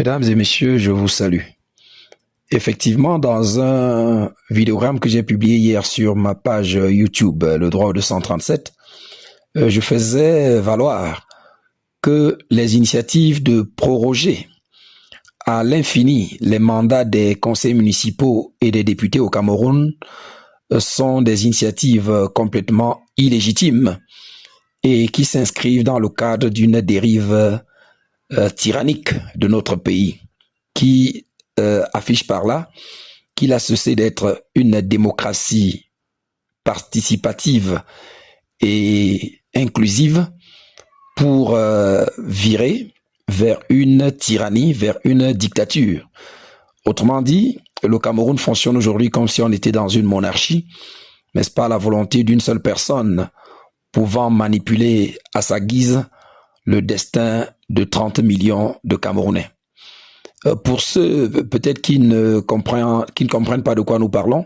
Mesdames et messieurs, je vous salue. Effectivement, dans un vidéogramme que j'ai publié hier sur ma page YouTube, Le Droit au 237, je faisais valoir que les initiatives de proroger à l'infini les mandats des conseils municipaux et des députés au Cameroun sont des initiatives complètement illégitimes et qui s'inscrivent dans le cadre d'une dérive tyrannique de notre pays, qui affiche par là qu'il a cessé d'être une démocratie participative et inclusive pour virer vers une tyrannie, vers une dictature. Autrement dit, le Cameroun fonctionne aujourd'hui comme si on était dans une monarchie, n'est-ce pas, la volonté d'une seule personne pouvant manipuler à sa guise le destin de 30 millions de Camerounais. Pour ceux peut-être qui ne comprennent pas de quoi nous parlons,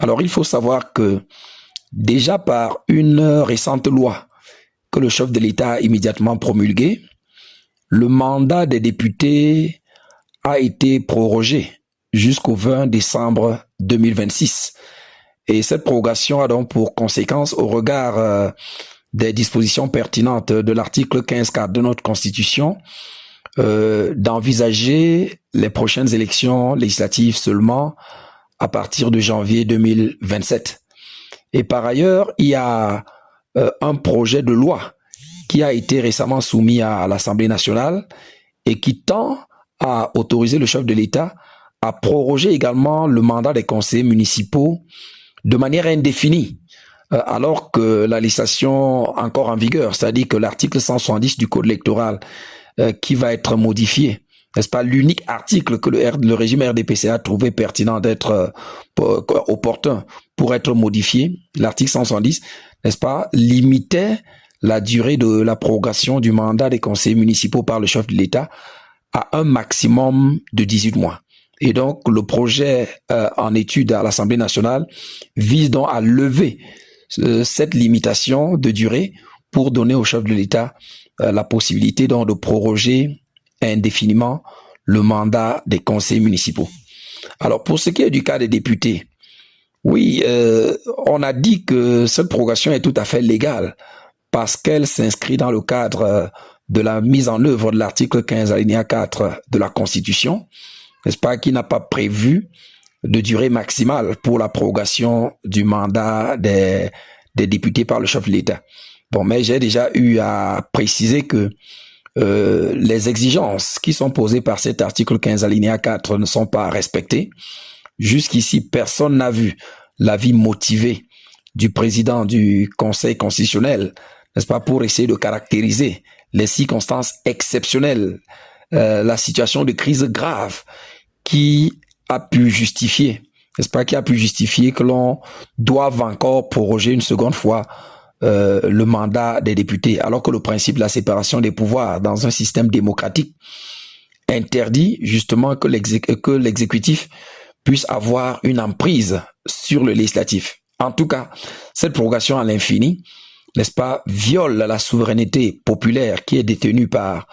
alors il faut savoir que déjà par une récente loi que le chef de l'État a immédiatement promulguée, le mandat des députés a été prorogé jusqu'au 20 décembre 2026. Et cette prorogation a donc pour conséquence, au regard des dispositions pertinentes de l'article 15.4 de notre Constitution, d'envisager les prochaines élections législatives seulement à partir de janvier 2027. Et par ailleurs, il y a un projet de loi qui a été récemment soumis à l'Assemblée nationale et qui tend à autoriser le chef de l'État à proroger également le mandat des conseillers municipaux de manière indéfinie, alors que la législation encore en vigueur, c'est-à-dire que l'article 170 du Code électoral qui va être modifié, n'est-ce pas, l'unique article que le régime RDPC a trouvé pertinent d'être opportun pour être modifié, l'article 170, n'est-ce pas, limitait la durée de la prorogation du mandat des conseillers municipaux par le chef de l'État à un maximum de 18 mois. Et donc, le projet en étude à l'Assemblée nationale vise donc à lever cette limitation de durée pour donner au chef de l'État la possibilité donc de proroger indéfiniment le mandat des conseillers municipaux. Alors, pour ce qui est du cas des députés, oui, on a dit que cette prorogation est tout à fait légale parce qu'elle s'inscrit dans le cadre de la mise en œuvre de l'article 15 alinéa 4 de la Constitution, n'est-ce pas, qui n'a pas prévu de durée maximale pour la prorogation du mandat des députés par le chef de l'État. Bon, mais j'ai déjà eu à préciser que les exigences qui sont posées par cet article 15 alinéa 4 ne sont pas respectées. Jusqu'ici, personne n'a vu l'avis motivé du président du Conseil constitutionnel, n'est-ce pas, pour essayer de caractériser les circonstances exceptionnelles, la situation de crise grave qui a pu justifier, n'est-ce pas, qui a pu justifier que l'on doive encore proroger une seconde fois le mandat des députés, alors que le principe de la séparation des pouvoirs dans un système démocratique interdit justement que l'exécutif puisse avoir une emprise sur le législatif. En tout cas, cette prorogation à l'infini, n'est-ce pas, viole la souveraineté populaire qui est détenue par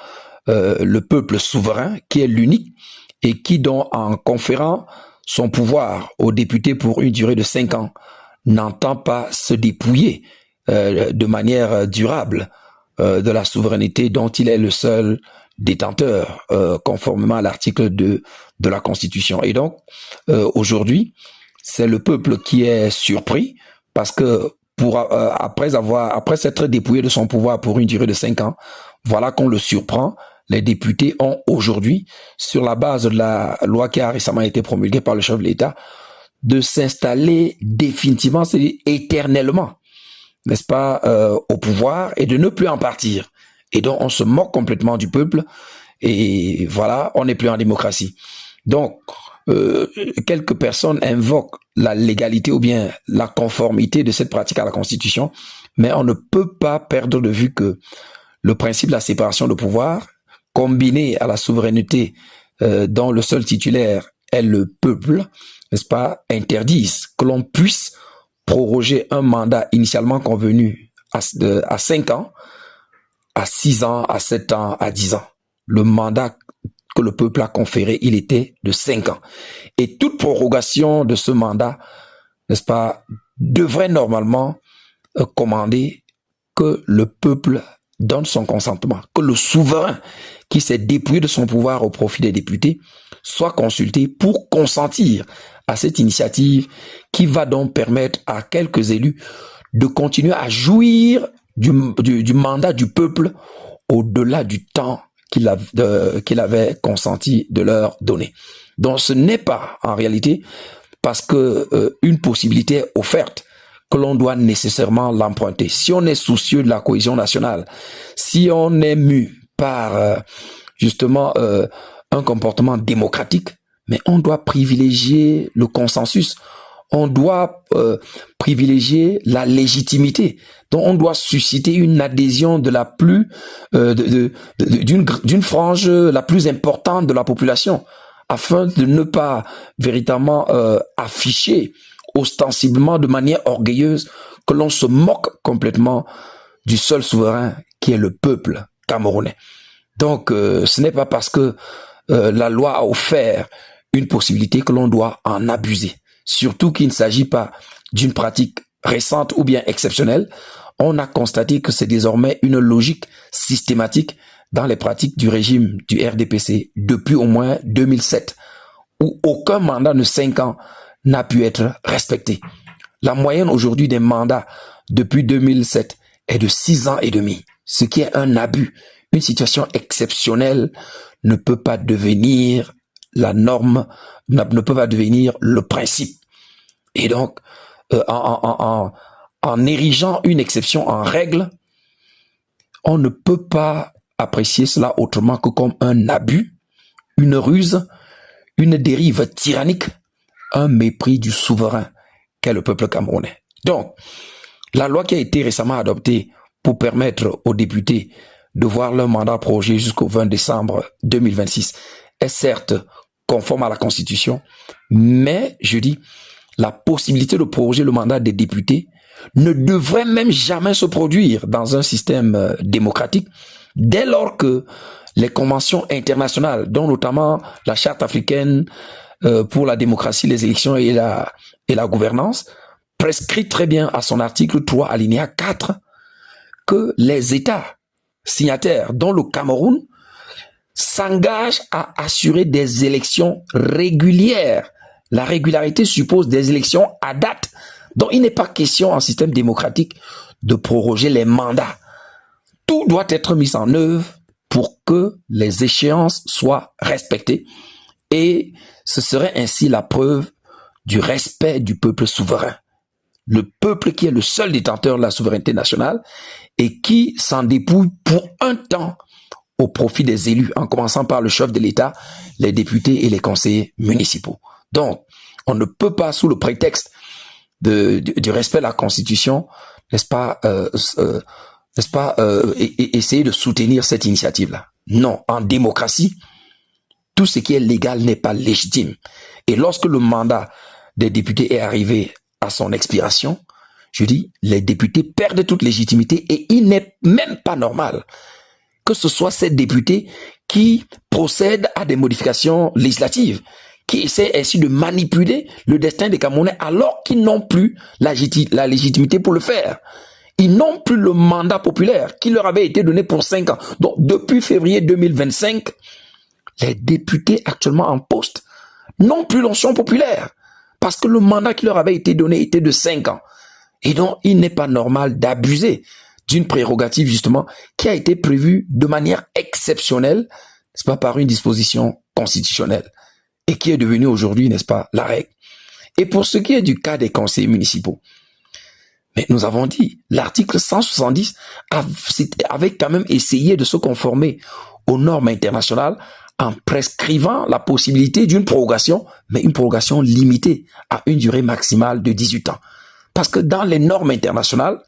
le peuple souverain, qui est l'unique, et qui, donc, en conférant son pouvoir aux députés pour une durée de 5 ans, n'entend pas se dépouiller de manière durable de la souveraineté dont il est le seul détenteur, conformément à l'article 2 de la Constitution. Et donc, aujourd'hui, c'est le peuple qui est surpris parce que après s'être dépouillé de son pouvoir pour une durée de 5 ans, voilà qu'on le surprend. Les députés ont aujourd'hui, sur la base de la loi qui a récemment été promulguée par le chef de l'État, de s'installer définitivement, c'est-à-dire éternellement, n'est-ce pas, au pouvoir et de ne plus en partir. Et donc, on se moque complètement du peuple et voilà, on n'est plus en démocratie. Donc, quelques personnes invoquent la légalité ou bien la conformité de cette pratique à la Constitution, mais on ne peut pas perdre de vue que le principe de la séparation de pouvoir, combiné à la souveraineté dont le seul titulaire est le peuple, n'est-ce pas, interdisent que l'on puisse proroger un mandat initialement convenu à 5 ans, à 6 ans, à 7 ans, à 10 ans. Le mandat que le peuple a conféré, il était de 5 ans. Et toute prorogation de ce mandat, n'est-ce pas, devrait normalement commander que le peuple donne son consentement, que le souverain qui s'est dépouillé de son pouvoir au profit des députés soit consulté pour consentir à cette initiative qui va donc permettre à quelques élus de continuer à jouir du mandat du peuple au-delà du temps qu'il avait consenti de leur donner. Donc ce n'est pas en réalité parce que une possibilité est offerte que l'on doit nécessairement l'emprunter. Si on est soucieux de la cohésion nationale, si on est mu par justement un comportement démocratique, mais on doit privilégier le consensus, on doit privilégier la légitimité. Donc on doit susciter une adhésion de la plus d'une frange la plus importante de la population, afin de ne pas véritablement afficher ostensiblement de manière orgueilleuse que l'on se moque complètement du seul souverain qui est le peuple camerounais. Donc ce n'est pas parce que la loi a offert une possibilité que l'on doit en abuser. Surtout qu'il ne s'agit pas d'une pratique récente ou bien exceptionnelle. On a constaté que c'est désormais une logique systématique dans les pratiques du régime du RDPC depuis au moins 2007, où aucun mandat de 5 ans n'a pu être respecté. La moyenne aujourd'hui des mandats depuis 2007 est de 6 ans et demi, ce qui est un abus. Une situation exceptionnelle ne peut pas devenir la norme, ne peut pas devenir le principe. Et donc, en érigeant une exception en règle, on ne peut pas apprécier cela autrement que comme un abus, une ruse, une dérive tyrannique, un mépris du souverain qu'est le peuple camerounais. Donc, la loi qui a été récemment adoptée pour permettre aux députés de voir leur mandat prorogé jusqu'au 20 décembre 2026 est certes conforme à la Constitution, mais, je dis, la possibilité de proroger le mandat des députés ne devrait même jamais se produire dans un système démocratique, dès lors que les conventions internationales, dont notamment la Charte africaine pour la démocratie, les élections et la gouvernance, prescrit très bien à son article 3, alinéa 4, que les États signataires, dont le Cameroun, s'engagent à assurer des élections régulières. La régularité suppose des élections à date. Donc il n'est pas question en système démocratique de proroger les mandats. Tout doit être mis en œuvre pour que les échéances soient respectées. Et ce serait ainsi la preuve du respect du peuple souverain. Le peuple qui est le seul détenteur de la souveraineté nationale et qui s'en dépouille pour un temps au profit des élus, en commençant par le chef de l'État, les députés et les conseillers municipaux. Donc, on ne peut pas, sous le prétexte du respect de la Constitution, essayer de soutenir cette initiative-là. Non, en démocratie, tout ce qui est légal n'est pas légitime. Et lorsque le mandat des députés est arrivé à son expiration, je dis, les députés perdent toute légitimité et il n'est même pas normal que ce soit ces députés qui procèdent à des modifications législatives, qui essaient ainsi de manipuler le destin des Camerounais alors qu'ils n'ont plus la légitimité pour le faire. Ils n'ont plus le mandat populaire qui leur avait été donné pour 5 ans. Donc, depuis février 2025, les députés actuellement en poste n'ont plus l'onction populaire parce que le mandat qui leur avait été donné était de 5 ans. Et donc, il n'est pas normal d'abuser d'une prérogative justement qui a été prévue de manière exceptionnelle, n'est-ce pas, par une disposition constitutionnelle et qui est devenue aujourd'hui, n'est-ce pas, la règle. Et pour ce qui est du cas des conseillers municipaux, mais nous avons dit, l'article 170 avait quand même essayé de se conformer aux normes internationales en prescrivant la possibilité d'une prorogation, mais une prorogation limitée à une durée maximale de 18 ans. Parce que dans les normes internationales,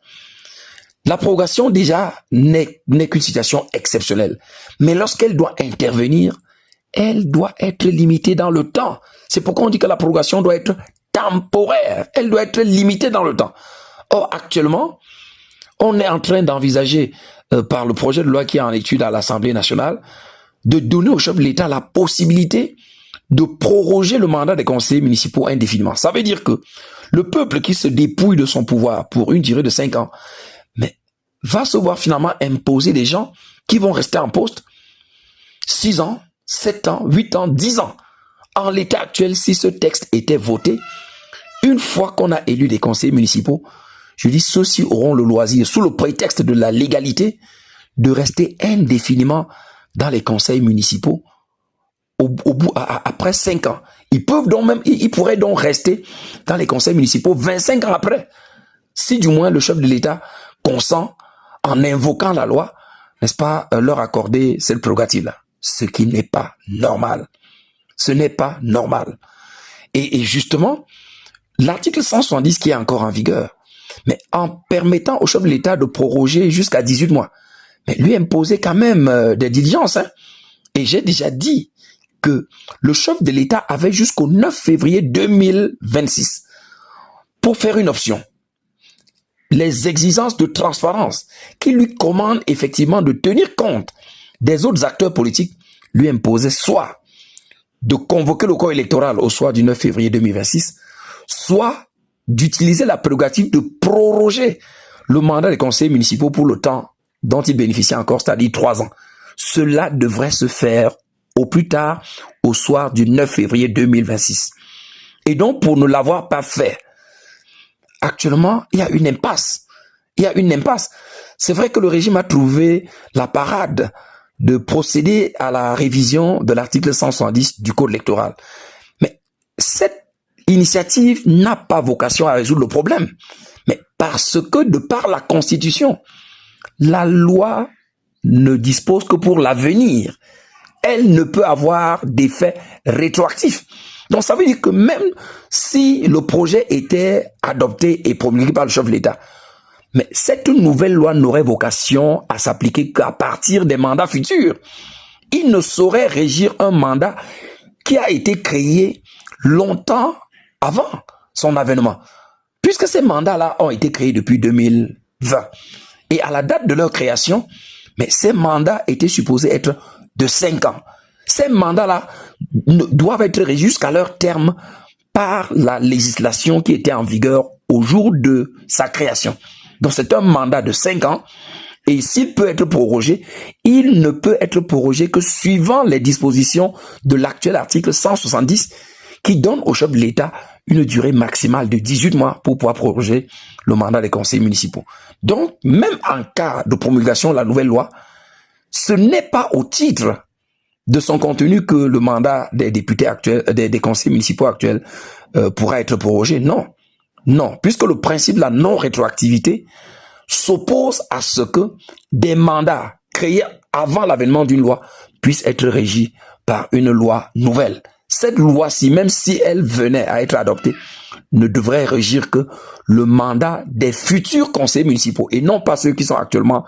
la prorogation déjà n'est qu'une situation exceptionnelle. Mais lorsqu'elle doit intervenir, elle doit être limitée dans le temps. C'est pourquoi on dit que la prorogation doit être temporaire. Elle doit être limitée dans le temps. Or, actuellement, on est en train d'envisager par le projet de loi qui est en étude à l'Assemblée nationale de donner au chef de l'État la possibilité de proroger le mandat des conseillers municipaux indéfiniment. Ça veut dire que le peuple qui se dépouille de son pouvoir pour une durée de 5 ans, mais va se voir finalement imposer des gens qui vont rester en poste 6 ans, 7 ans, 8 ans, 10 ans. En l'état actuel, si ce texte était voté, une fois qu'on a élu des conseillers municipaux, je dis ceux-ci auront le loisir, sous le prétexte de la légalité, de rester indéfiniment dans les conseils municipaux après 5 ans. Ils pourraient donc rester dans les conseils municipaux 25 ans après. Si du moins le chef de l'État consent, en invoquant la loi, n'est-ce pas, leur accorder cette prérogative-là. Ce qui n'est pas normal. Ce n'est pas normal. Et justement, l'article 170 qui est encore en vigueur, mais en permettant au chef de l'État de proroger jusqu'à 18 mois, mais lui imposer quand même des diligences. Hein. Et j'ai déjà dit que le chef de l'État avait jusqu'au 9 février 2026 pour faire une option. Les exigences de transparence qui lui commandent effectivement de tenir compte des autres acteurs politiques lui imposaient soit de convoquer le corps électoral au soir du 9 février 2026, soit d'utiliser la prérogative de proroger le mandat des conseillers municipaux pour le temps dont ils bénéficient encore, c'est-à-dire 3 ans. Cela devrait se faire au plus tard au soir du 9 février 2026. Et donc, pour ne l'avoir pas fait, actuellement, il y a une impasse. C'est vrai que le régime a trouvé la parade de procéder à la révision de l'article 170 du Code électoral. Mais cette initiative n'a pas vocation à résoudre le problème. Mais parce que, de par la Constitution, la loi ne dispose que pour l'avenir. Elle ne peut avoir d'effet rétroactif. Donc ça veut dire que même si le projet était adopté et promulgué par le chef de l'État, mais cette nouvelle loi n'aurait vocation à s'appliquer qu'à partir des mandats futurs. Il ne saurait régir un mandat qui a été créé longtemps avant son avènement, puisque ces mandats-là ont été créés depuis 2020. Et à la date de leur création, mais ces mandats étaient supposés être de 5 ans. Ces mandats-là doivent être régis jusqu'à leur terme par la législation qui était en vigueur au jour de sa création. Donc c'est un mandat de 5 ans et s'il peut être prorogé, il ne peut être prorogé que suivant les dispositions de l'actuel article 170 qui donne au chef de l'État une durée maximale de 18 mois pour pouvoir proroger le mandat des conseillers municipaux. Donc, même en cas de promulgation de la nouvelle loi, ce n'est pas au titre de son contenu que le mandat des députés actuels, des conseillers municipaux actuels pourra être prorogé. Non, puisque le principe de la non-rétroactivité s'oppose à ce que des mandats créés avant l'avènement d'une loi puissent être régis par une loi nouvelle. Cette loi-ci, même si elle venait à être adoptée, ne devrait régir que le mandat des futurs conseillers municipaux et non pas ceux qui sont actuellement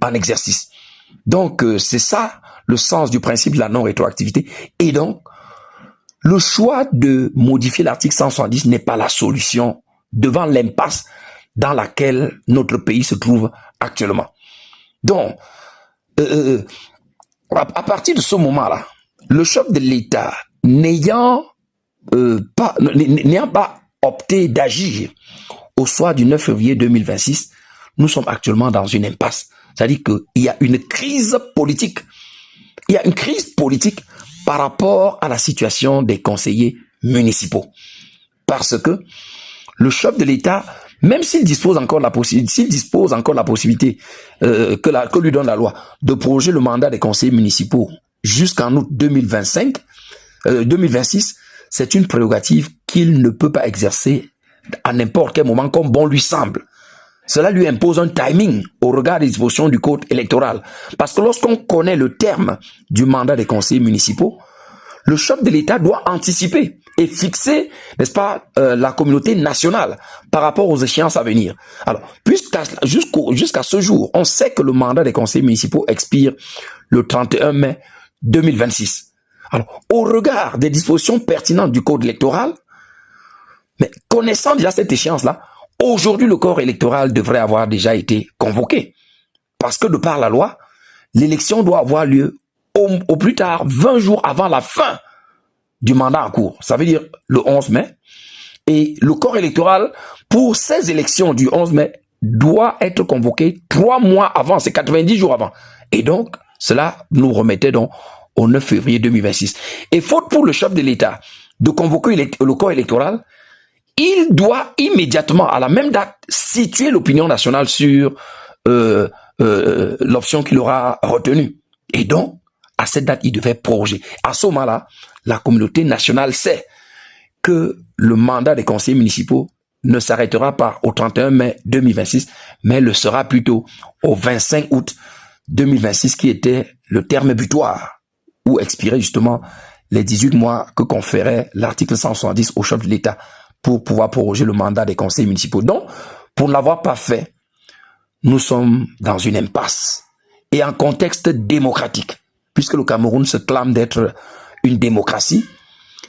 en exercice. Donc, c'est ça le sens du principe de la non-rétroactivité. Et donc, le choix de modifier l'article 170 n'est pas la solution devant l'impasse dans laquelle notre pays se trouve actuellement. Donc, à partir de ce moment-là, le chef de l'État n'ayant pas opté d'agir au soir du 9 février 2026, nous sommes actuellement dans une impasse. C'est-à-dire qu'il y a une crise politique. Il y a une crise politique par rapport à la situation des conseillers municipaux. Parce que le chef de l'État, même s'il dispose encore la possibilité, que lui donne la loi, de proroger le mandat des conseillers municipaux jusqu'en août 2026, c'est une prérogative qu'il ne peut pas exercer à n'importe quel moment comme bon lui semble. Cela lui impose un timing au regard des dispositions du code électoral. Parce que lorsqu'on connaît le terme du mandat des conseillers municipaux, le chef de l'État doit anticiper et fixer, n'est-ce pas, la communauté nationale par rapport aux échéances à venir. Alors, jusqu'à ce jour, on sait que le mandat des conseillers municipaux expire le 31 mai 2026. Alors, au regard des dispositions pertinentes du code électoral, mais connaissant déjà cette échéance-là, aujourd'hui, le corps électoral devrait avoir déjà été convoqué. Parce que de par la loi, l'élection doit avoir lieu au plus tard 20 jours avant la fin du mandat en cours. Ça veut dire le 11 mai. Et le corps électoral, pour ces élections du 11 mai, doit être convoqué 3 mois avant, c'est 90 jours avant. Et donc, cela nous remettait donc au 9 février 2026. Et faute pour le chef de l'État de convoquer le corps électoral, il doit immédiatement, à la même date, situer l'opinion nationale sur l'option qu'il aura retenue. Et donc, à cette date, il devait proroger. À ce moment-là, la communauté nationale sait que le mandat des conseillers municipaux ne s'arrêtera pas au 31 mai 2026, mais le sera plutôt au 25 août 2026, qui était le terme butoir, où expiraient justement les 18 mois que conférait l'article 170 au chef de l'État pour pouvoir proroger le mandat des conseillers municipaux. Donc, pour ne l'avoir pas fait, nous sommes dans une impasse et un contexte démocratique, puisque le Cameroun se clame d'être une démocratie,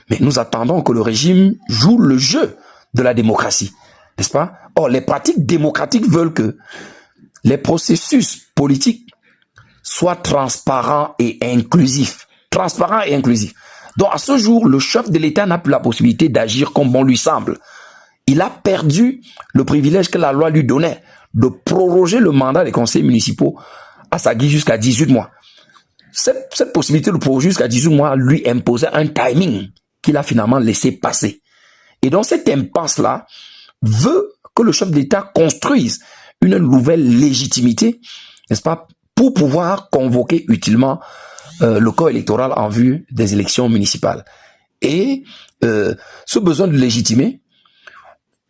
mais nous attendons que le régime joue le jeu de la démocratie, n'est-ce pas? Or, les pratiques démocratiques veulent que les processus politiques soient transparents et inclusifs. Transparents et inclusifs. Donc, à ce jour, le chef de l'État n'a plus la possibilité d'agir comme bon lui semble. Il a perdu le privilège que la loi lui donnait de proroger le mandat des conseillers municipaux à sa guise jusqu'à 18 mois. Cette possibilité de proroger jusqu'à 18 mois lui imposait un timing qu'il a finalement laissé passer. Et donc, cette impasse-là veut que le chef d'État construise une nouvelle légitimité, n'est-ce pas, pour pouvoir convoquer utilement le corps électoral en vue des élections municipales. Et ce besoin de légitimer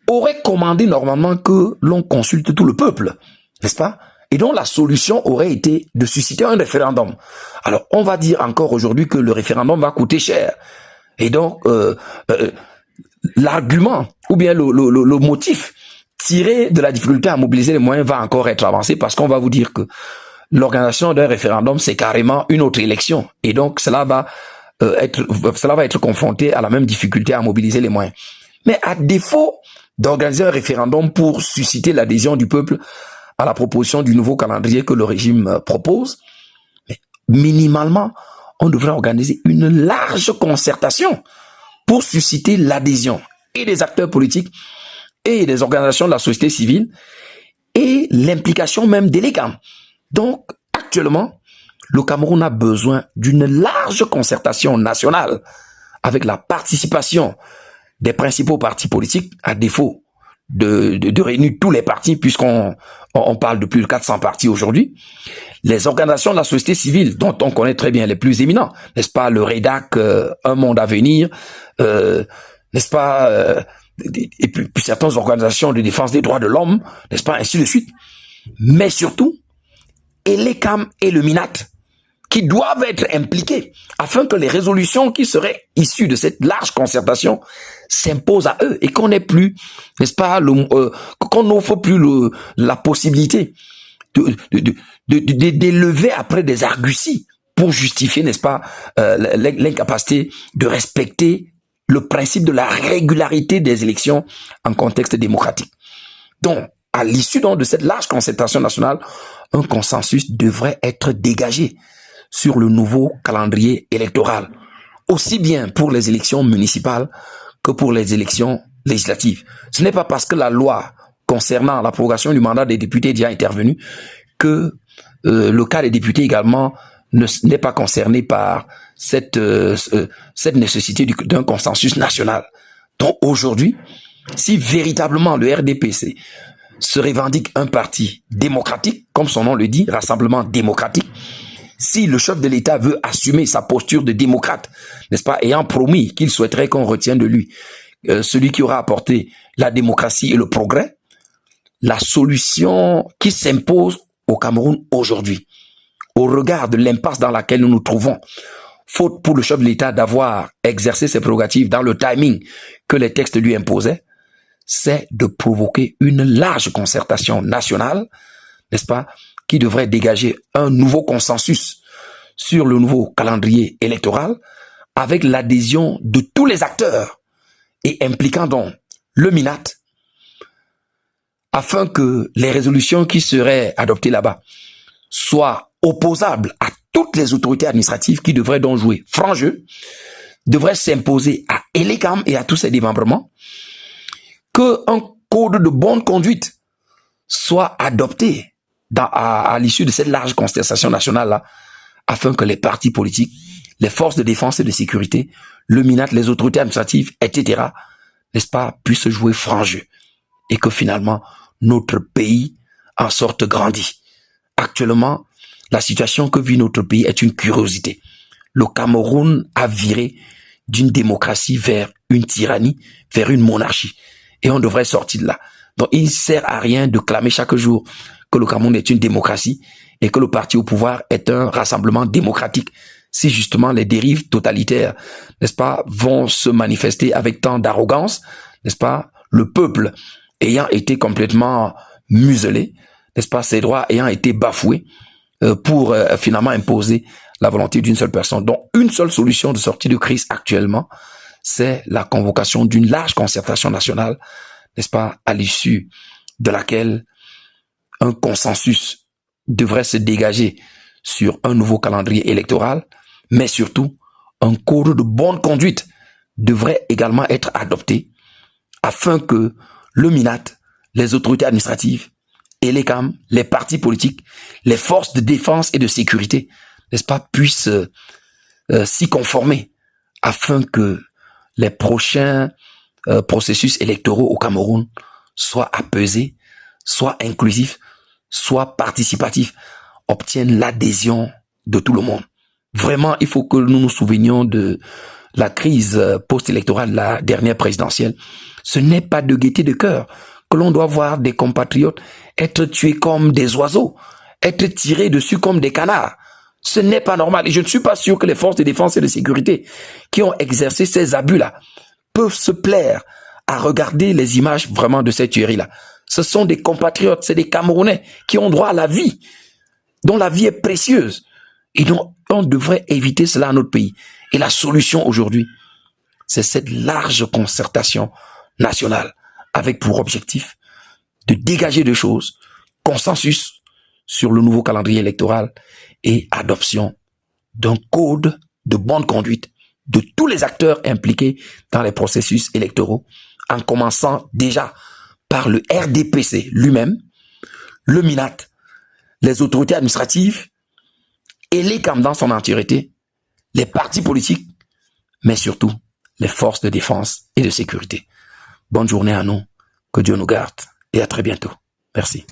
aurait commandé normalement que l'on consulte tout le peuple, n'est-ce pas? Et donc la solution aurait été de susciter un référendum. Alors on va dire encore aujourd'hui que le référendum va coûter cher. Et donc l'argument ou bien le motif tiré de la difficulté à mobiliser les moyens va encore être avancé, parce qu'on va vous dire que l'organisation d'un référendum, c'est carrément une autre élection. Et donc cela va être confronté à la même difficulté à mobiliser les moyens. Mais à défaut d'organiser un référendum pour susciter l'adhésion du peuple à la proposition du nouveau calendrier que le régime propose, mais minimalement, on devrait organiser une large concertation pour susciter l'adhésion et des acteurs politiques et des organisations de la société civile et l'implication même des légaux. Donc, actuellement, le Cameroun a besoin d'une large concertation nationale avec la participation des principaux partis politiques, à défaut de réunir tous les partis, puisqu'on parle de plus de 400 partis aujourd'hui. Les organisations de la société civile, dont on connaît très bien les plus éminents, n'est-ce pas, le REDAC, Un Monde à Venir, n'est-ce pas, et puis certaines organisations de défense des droits de l'homme, n'est-ce pas, ainsi de suite. Mais surtout, l'ECAM et le MINAT, qui doivent être impliqués afin que les résolutions qui seraient issues de cette large concertation s'imposent à eux et qu'on n'ait plus, n'est-ce pas, qu'on n'offre plus la possibilité d'élever après des arguties pour justifier, n'est-ce pas, l'incapacité de respecter le principe de la régularité des élections en contexte démocratique. Donc, à l'issue de cette large concertation nationale, un consensus devrait être dégagé sur le nouveau calendrier électoral, aussi bien pour les élections municipales que pour les élections législatives. Ce n'est pas parce que la loi concernant la prorogation du mandat des députés est déjà intervenue que le cas des députés également n'est pas concerné par cette nécessité d'un consensus national. Donc aujourd'hui, si véritablement le RDPC se revendique un parti démocratique, comme son nom le dit, Rassemblement démocratique, si le chef de l'État veut assumer sa posture de démocrate, n'est-ce pas, ayant promis qu'il souhaiterait qu'on retienne de lui celui qui aura apporté la démocratie et le progrès, la solution qui s'impose au Cameroun aujourd'hui, au regard de l'impasse dans laquelle nous nous trouvons, faute pour le chef de l'État d'avoir exercé ses prérogatives dans le timing que les textes lui imposaient, c'est de provoquer une large concertation nationale, n'est-ce pas, qui devrait dégager un nouveau consensus sur le nouveau calendrier électoral avec l'adhésion de tous les acteurs et impliquant donc le MINAT, afin que les résolutions qui seraient adoptées là-bas soient opposables à toutes les autorités administratives qui devraient donc jouer franc jeu, devraient s'imposer à ELECAM et à tous ses démembrements, qu'un code de bonne conduite soit adopté à l'issue de cette large concertation nationale-là, afin que les partis politiques, les forces de défense et de sécurité, le MINAT, les autorités administratives, etc., n'est-ce pas, puissent jouer franc jeu. Et que finalement, notre pays en sorte grandi. Actuellement, la situation que vit notre pays est une curiosité. Le Cameroun a viré d'une démocratie vers une tyrannie, vers une monarchie. Et on devrait sortir de là. Donc, il ne sert à rien de clamer chaque jour que le Cameroun est une démocratie et que le parti au pouvoir est un rassemblement démocratique. Si justement les dérives totalitaires, n'est-ce pas, vont se manifester avec tant d'arrogance, n'est-ce pas, le peuple ayant été complètement muselé, n'est-ce pas, ses droits ayant été bafoués pour finalement imposer la volonté d'une seule personne. Donc, une seule solution de sortie de crise actuellement, c'est la convocation d'une large concertation nationale, n'est-ce pas, à l'issue de laquelle un consensus devrait se dégager sur un nouveau calendrier électoral, mais surtout, un code de bonne conduite devrait également être adopté afin que le MINAT, les autorités administratives, ELECAM, les partis politiques, les forces de défense et de sécurité, n'est-ce pas, puissent s'y conformer afin que les prochains processus électoraux au Cameroun soient apaisés, soient inclusifs, soient participatifs, obtiennent l'adhésion de tout le monde. Vraiment, il faut que nous nous souvenions de la crise post-électorale, la dernière présidentielle. Ce n'est pas de gaieté de cœur que l'on doit voir des compatriotes être tués comme des oiseaux, être tirés dessus comme des canards. Ce n'est pas normal. Et je ne suis pas sûr que les forces de défense et de sécurité qui ont exercé ces abus-là peuvent se plaire à regarder les images vraiment de cette tuerie-là. Ce sont des compatriotes, c'est des Camerounais qui ont droit à la vie, dont la vie est précieuse. Et donc, on devrait éviter cela à notre pays. Et la solution aujourd'hui, c'est cette large concertation nationale avec pour objectif de dégager des choses, consensus sur le nouveau calendrier électoral et adoption d'un code de bonne conduite de tous les acteurs impliqués dans les processus électoraux, en commençant déjà par le RDPC lui-même, le MINAT, les autorités administratives, et ELECAM dans son entièreté, les partis politiques, mais surtout les forces de défense et de sécurité. Bonne journée à nous, que Dieu nous garde et à très bientôt. Merci.